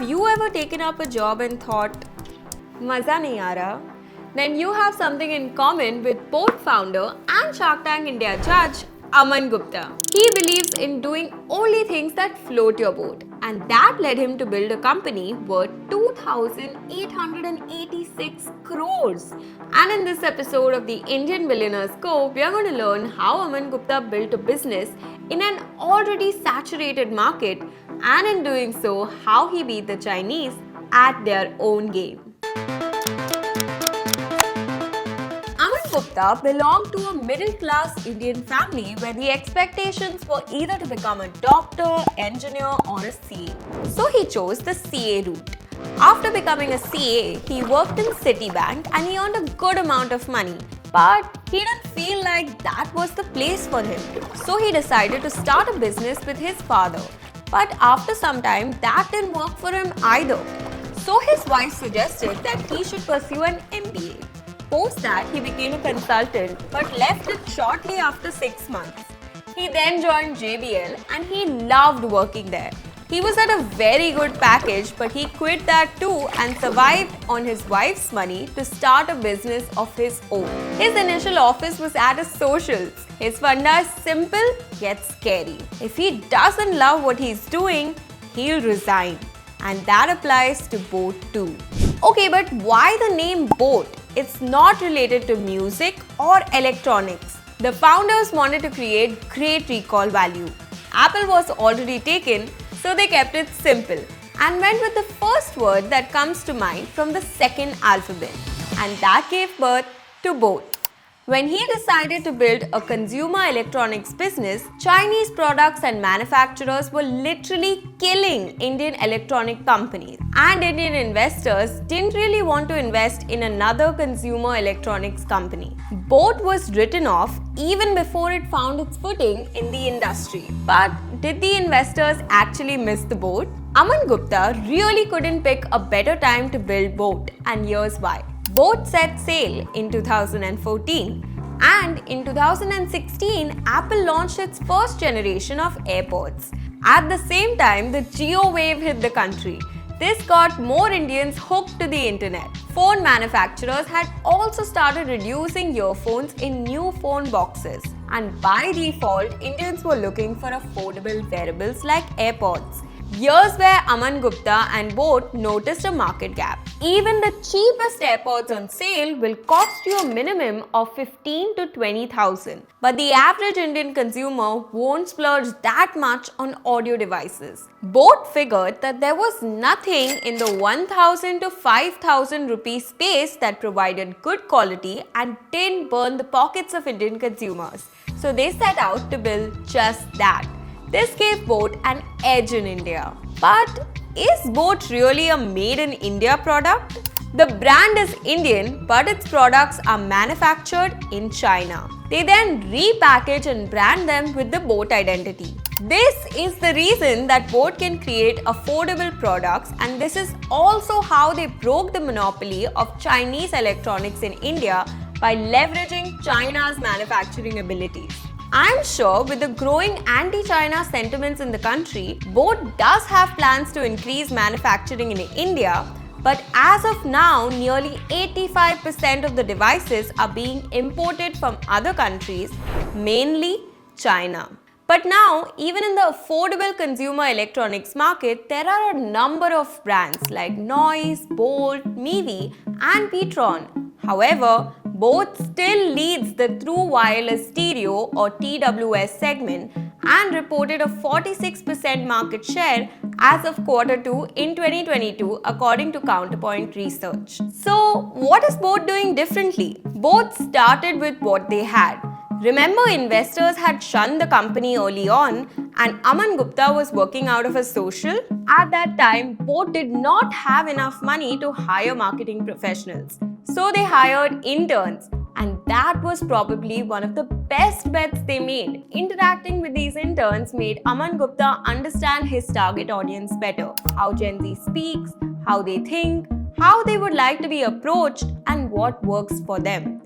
Have you ever taken up a job and thought, Maza nahi aa raha? Then you have something in common with boAt founder and Shark Tank India judge, Aman Gupta. He believes in doing only things that float your boat, and that led him to build a company worth 2,886 crores. And in this episode of the Indian Billionaires Co, we are going to learn how Aman Gupta built a business in an already saturated market, and in doing so, how he beat the Chinese at their own game. Aman Gupta belonged to a middle-class Indian family where the expectations were either to become a doctor, engineer or a CA. So he chose the CA route. After becoming a CA, he worked in Citibank and he earned a good amount of money. But he didn't feel like that was the place for him. So he decided to start a business with his father. But after some time, that didn't work for him either. So his wife suggested that he should pursue an MBA. Post that, he became a consultant but left it shortly after 6 months. He then joined JBL and he loved working there. He was at a very good package, but he quit that too and survived on his wife's money to start a business of his own. His initial office was at a socials. His funda is simple yet scary. If he doesn't love what he's doing, he'll resign. And that applies to boAt too. Okay, but why the name boAt? It's not related to music or electronics. The founders wanted to create great recall value. Apple was already taken, so they kept it simple and went with the first word that comes to mind from the second alphabet. And that gave birth to boAt. When he decided to build a consumer electronics business, Chinese products and manufacturers were literally killing Indian electronic companies. And Indian investors didn't really want to invest in another consumer electronics company. boAt was written off even before it found its footing in the industry. But did the investors actually miss the boat? Aman Gupta really couldn't pick a better time to build boAt, and here's why. boAt set sail in 2014, and in 2016, Apple launched its first generation of AirPods. At the same time, the Jio wave hit the country. This got more Indians hooked to the internet. Phone manufacturers had also started reducing earphones in new phone boxes. And by default, Indians were looking for affordable wearables like AirPods. Here's where Aman Gupta and boAt noticed a market gap. Even the cheapest AirPods on sale will cost you a minimum of 15 to 20,000. But the average Indian consumer won't splurge that much on audio devices. boAt figured that there was nothing in the 1,000 to 5,000 rupee space that provided good quality and didn't burn the pockets of Indian consumers. So they set out to build just that. This gave boAt an edge in India. But is boAt really a made in India product? The brand is Indian, but its products are manufactured in China. They then repackage and brand them with the boAt identity. This is the reason that boAt can create affordable products, and this is also how they broke the monopoly of Chinese electronics in India by leveraging China's manufacturing abilities. I'm sure with the growing anti-China sentiments in the country, boAt does have plans to increase manufacturing in India, but as of now, nearly 85% of the devices are being imported from other countries, mainly China. But now, even in the affordable consumer electronics market, there are a number of brands like Noise, boAt, Mivi and Petron. However, boAt still leads the True Wireless Stereo or TWS segment and reported a 46% market share as of Q2 in 2022 according to Counterpoint Research. So, what is boAt doing differently? boAt started with what they had. Remember, investors had shunned the company early on, and Aman Gupta was working out of a social. At that time, boAt did not have enough money to hire marketing professionals. So they hired interns, and that was probably one of the best bets they made. Interacting with these interns made Aman Gupta understand his target audience better, how Gen Z speaks, how they think, how they would like to be approached, and what works for them.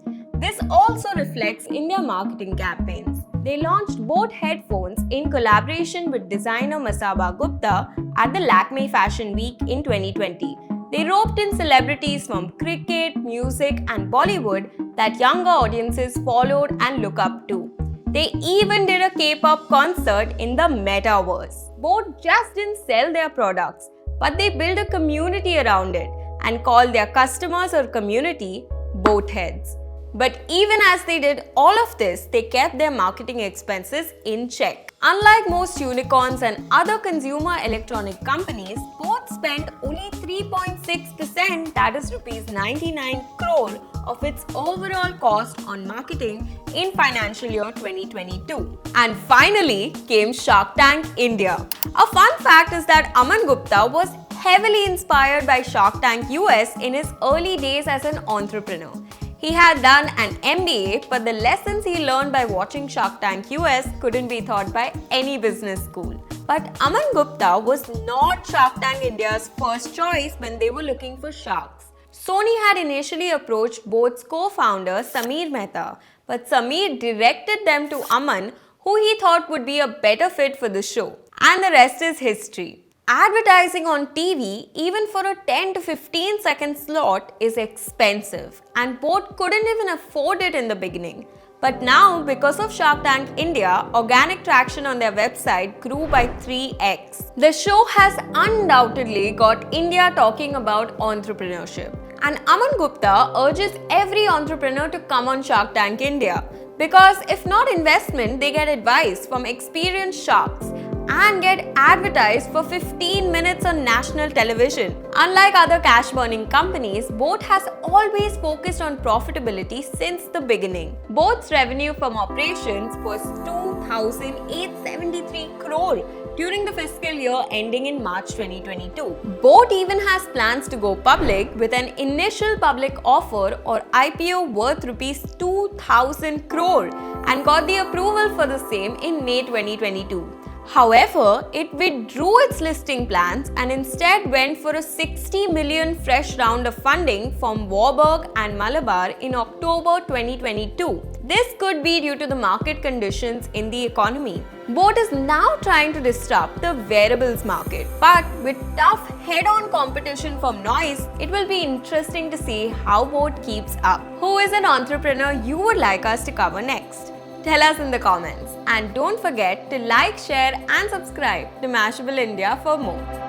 This also reflects in their marketing campaigns. They launched boAt headphones in collaboration with designer Mashable Gupta at the Lakme Fashion Week in 2020. They roped in celebrities from cricket, music, and Bollywood that younger audiences followed and look up to. They even did a K-pop concert in the metaverse. boAt just didn't sell their products, but they built a community around it and called their customers or community boAtheads. But even as they did all of this, they kept their marketing expenses in check. Unlike most unicorns and other consumer electronic companies, boAt spent only 3.6%, that is rupees 99 crore, of its overall cost on marketing in financial year 2022. And finally came Shark Tank India. A fun fact is that Aman Gupta was heavily inspired by Shark Tank US in his early days as an entrepreneur. He had done an MBA, but the lessons he learned by watching Shark Tank US couldn't be taught by any business school. But Aman Gupta was not Shark Tank India's first choice when they were looking for sharks. Sony had initially approached boAt's co-founder Sameer Mehta, but Sameer directed them to Aman, who he thought would be a better fit for the show. And the rest is history. Advertising on TV, even for a 10 to 15 second slot, is expensive, and boAt couldn't even afford it in the beginning. But now, because of Shark Tank India, organic traction on their website grew by 3x. The show has undoubtedly got India talking about entrepreneurship. And Aman Gupta urges every entrepreneur to come on Shark Tank India, because if not investment, they get advice from experienced sharks and get advertised for 15 minutes on national television. Unlike other cash-burning companies, boAt has always focused on profitability since the beginning. boAt's revenue from operations was 2,873 crore during the fiscal year ending in March 2022. boAt even has plans to go public with an initial public offer or IPO worth rupees 2,000 crore and got the approval for the same in May 2022. However, it withdrew its listing plans and instead went for a 60 million fresh round of funding from Warburg and Malabar in October 2022. This could be due to the market conditions in the economy. boAt is now trying to disrupt the wearables market, but with tough head-on competition from noise, it will be interesting to see how boAt keeps up. Who is an entrepreneur you would like us to cover next? Tell us in the comments, and don't forget to like, share and subscribe to Mashable India for more.